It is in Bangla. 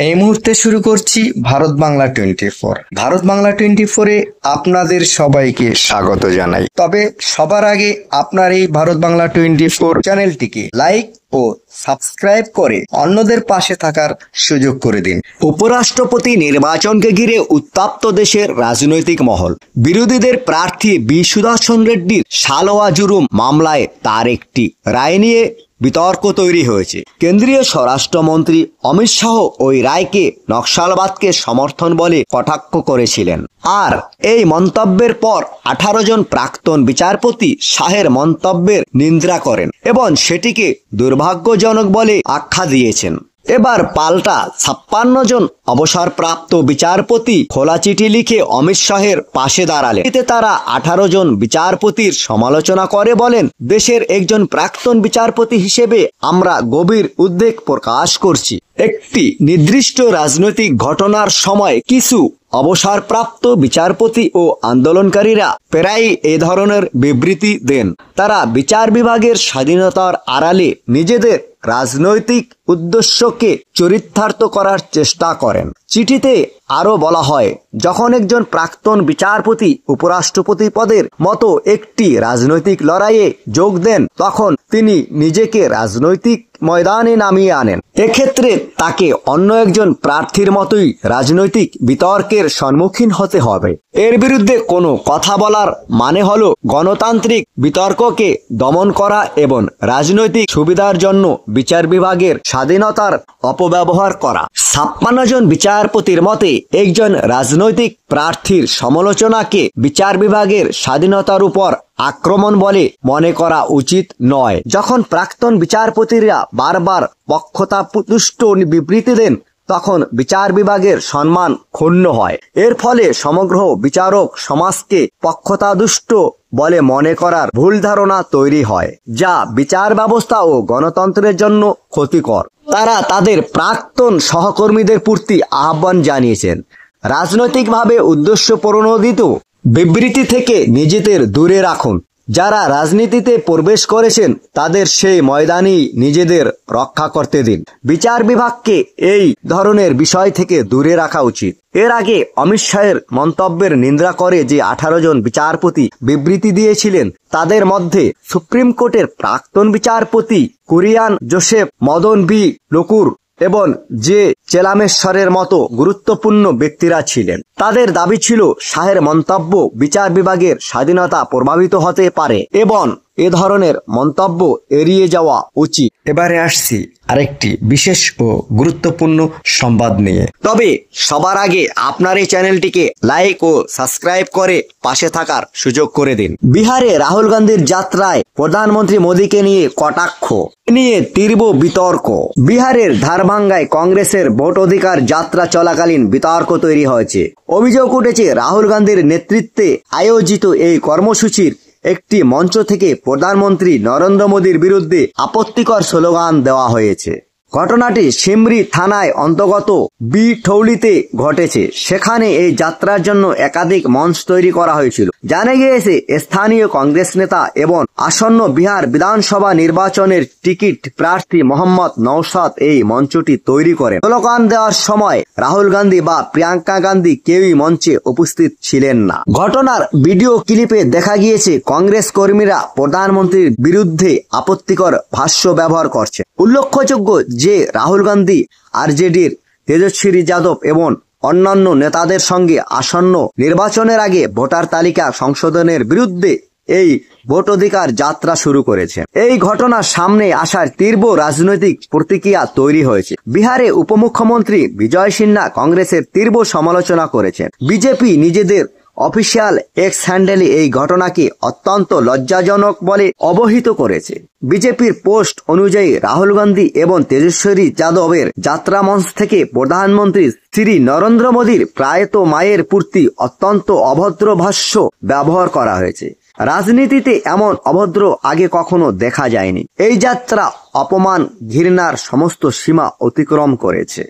এই মুহূর্তে শুরু করছি ভারত বাংলা 24। ভারত বাংলা 24-এ আপনাদের সবাইকে স্বাগত জানাই। তবে সবার আগে আপনার এই ভারত বাংলা 24 চ্যানেলটিকে লাইক ও সাবস্ক্রাইব করে অন্যদের পাশে থাকার সুযোগ করে দিন। উপরাষ্ট্রপতি নির্বাচনকে ঘিরে উত্তপ্ত দেশের রাজনৈতিক মহল। বিরোধীদের প্রার্থী বি সুদর্শন রেড্ডির সালোয়া জুলুম মামলায় তার একটি রায় নিয়ে বিতর্ক তৈরি হয়েছে। কেন্দ্রীয় স্বরাষ্ট্রমন্ত্রী অমিত শাহ ওই রায়কে নকশালবাদকে সমর্থন বলে কটাক্ষ করেছিলেন। আর এই মন্তব্যের পর 18 জন প্রাক্তন বিচারপতি শাহের মন্তব্যের নিন্দা করেন এবং সেটিকে দুর্ভাগ্যজনক বলে আখ্যা দিয়েছেন। এবার পাল্টা 56 জন অবসরপ্রাপ্ত বিচারপতি খোলা চিঠি লিখে অমিত শাহের পাশে দাঁড়ালেন। এতে তারা 18 জন বিচারপতির সমালোচনা করে বলেন, দেশের একজন প্রাক্তন বিচারপতি হিসেবে আমরা গভীর উদ্বেগ প্রকাশ করছি। একটি নির্দিষ্ট রাজনৈতিক ঘটনার সময় কিছু অবসরপ্রাপ্ত বিচারপতি ও আন্দোলনকারীরা প্রায়ই এ ধরনের বিবৃতি দেন। তারা বিচার বিভাগের স্বাধীনতার আড়ালে নিজেদের রাজনৈতিক উদ্দেশ্যকে চরিতার্থ করার চেষ্টা করেন। চিঠিতে আরো বলা হয়, যখন একজন প্রাক্তন বিচারপতি উপরাষ্ট্রপতি পদের মতো একটি রাজনৈতিক লড়াইয়ে যোগ দেন, তখন তিনি নিজেকে রাজনৈতিক ময়দানে নামিয়ে আনেন। এক্ষেত্রে তাকে অন্য একজন প্রার্থীর মতোই রাজনৈতিক বিতর্কের সম্মুখীন হতে হবে। এর বিরুদ্ধে কোনো কথা বলার মানে হলো গণতান্ত্রিক বিতর্ককে দমন করা এবং রাজনৈতিক সুবিধার জন্য বিচার বিভাগের স্বাধীনতার অপব্যবহার করা। 56 জন বিচারপতির মতে একজন রাজনৈতিক প্রার্থীর সমালোচনাকে বিচার বিভাগের স্বাধীনতার উপর আক্রমণ বলে মনে করা উচিত নয়। যখন প্রাক্তন বিচারপতিরা বারবার পক্ষপাতদুষ্ট বিবৃতি দেন, তখন বিচার বিভাগের সম্মান ক্ষুণ্ণ হয়। এর ফলে সমগ্র বিচারক সমাজকে পক্ষপাতদুষ্ট বলে মনে করার ভুল ধারণা তৈরি হয়, যা বিচার ব্যবস্থা ও গণতন্ত্রের জন্য ক্ষতিকর। তারা তাদের প্রাক্তন সহকর্মীদের প্রতি আহ্বান জানিয়েছেন, রাজনৈতিকভাবে উদ্দেশ্য প্রণোদিত বিবৃতি থেকে নিজেদের দূরে রাখুন। যারা রাজনীতিতে প্রবেশ করেছেন তাদের সেই ময়দানেই নিজেদের রক্ষা করতে দিন। বিচার বিভাগকে এই ধরনের বিষয় থেকে দূরে রাখা উচিত। এর আগে অমিত শাহের মন্তব্যের নিন্দা করে যে 18 জন বিচারপতি বিবৃতি দিয়েছিলেন, তাদের মধ্যে সুপ্রিম কোর্টের প্রাক্তন বিচারপতি কুরিয়ান জোসেফ, মদন বি লোকুর এবং জে চেলামেশ্বরের মতো গুরুত্বপূর্ণ ব্যক্তিরা ছিলেন। তাদের দাবি ছিল শাহের মন্তব্য বিচার বিভাগের স্বাধীনতা প্রভাবিত হতে পারে এবং এ ধরনের মন্তব্য এড়িয়ে যাওয়া উচিত। এবারে আসছি আরেকটি বিশেষ ও গুরুত্বপূর্ণ সংবাদ নিয়ে। তবে সবার আগে আপনার এই চ্যানেলটিকে লাইক ও সাবস্ক্রাইব করে পাশে থাকার সুযোগ করে দিন। বিহারে রাহুল গান্ধীর যাত্রায় প্রধানমন্ত্রী মোদীকে নিয়ে কটাক্ষ নিয়ে তীব্র বিতর্ক। বিহারের ধারভাঙ্গায় কংগ্রেসের ভোট অধিকার যাত্রা চলাকালীন বিতর্ক তৈরি হয়েছে। অভিযোগ উঠেছে, রাহুল গান্ধীর নেতৃত্বে আয়োজিত এই কর্মসূচির একটি মঞ্চ থেকে প্রধানমন্ত্রী নরেন্দ্র মোদীর বিরুদ্ধে আপত্তিকর স্লোগান দেওয়া হয়েছে। ঘটনাটি সিমরি থানায় অন্তর্গত বিঠৌলিতে ঘটেছে। সেখানে এই যাত্রার জন্য একাধিক মঞ্চ তৈরি করা হয়েছিল। জানা গিয়েছে, স্থানীয় কংগ্রেস নেতা এবং আসন্ন বিহার বিধানসভা নির্বাচনের টিকিট প্রার্থী মোহাম্মদ নওশাদ এই মঞ্চটি তৈরি করেন। স্লোগান দেওয়ার সময় রাহুল গান্ধী বা প্রিয়াঙ্কা গান্ধী কেউই মঞ্চে উপস্থিত ছিলেন না। ঘটনার ভিডিও ক্লিপে দেখা গিয়েছে, কংগ্রেস কর্মীরা প্রধানমন্ত্রীর বিরুদ্ধে আপত্তিকর ভাষ্য ব্যবহার করছে। উল্লেখযোগ্য যে রাহুল গান্ধী আরজেডির তেজস্বী যাদব এবং অন্যান্য নেতাদের সঙ্গে আসন্ন নির্বাচনের আগে ভোটার তালিকা সংশোধনের বিরুদ্ধে এই ভোট অধিকার যাত্রা শুরু করেছে। এই ঘটনার সামনে আসার তীব্র রাজনৈতিক প্রতিক্রিয়া তৈরি হয়েছে। বিহারে উপমুখ্যমন্ত্রী বিজয় সিনহা কংগ্রেসের তীব্র সমালোচনা করেছেন। বিজেপি নিজেদের অফিসিয়াল এক্স হ্যান্ডেলে এই ঘটনাকে অত্যন্ত লজ্জাজনক বলে অবহিত করেছে। বিজেপির পোস্ট অনুযায়ী রাহুল গান্ধী এবং তেজস্বী যাদবের যাত্রা মঞ্চ থেকে প্রধানমন্ত্রী শ্রী নরেন্দ্র মোদীর প্রয়াত মায়ের প্রতি অত্যন্ত অভদ্র ভাষ্য ব্যবহার করা হয়েছে। রাজনীতিতে এমন অভদ্র আগে কখনো দেখা যায়নি। এই যাত্রা অপমান ঘৃণার সমস্ত সীমা অতিক্রম করেছে।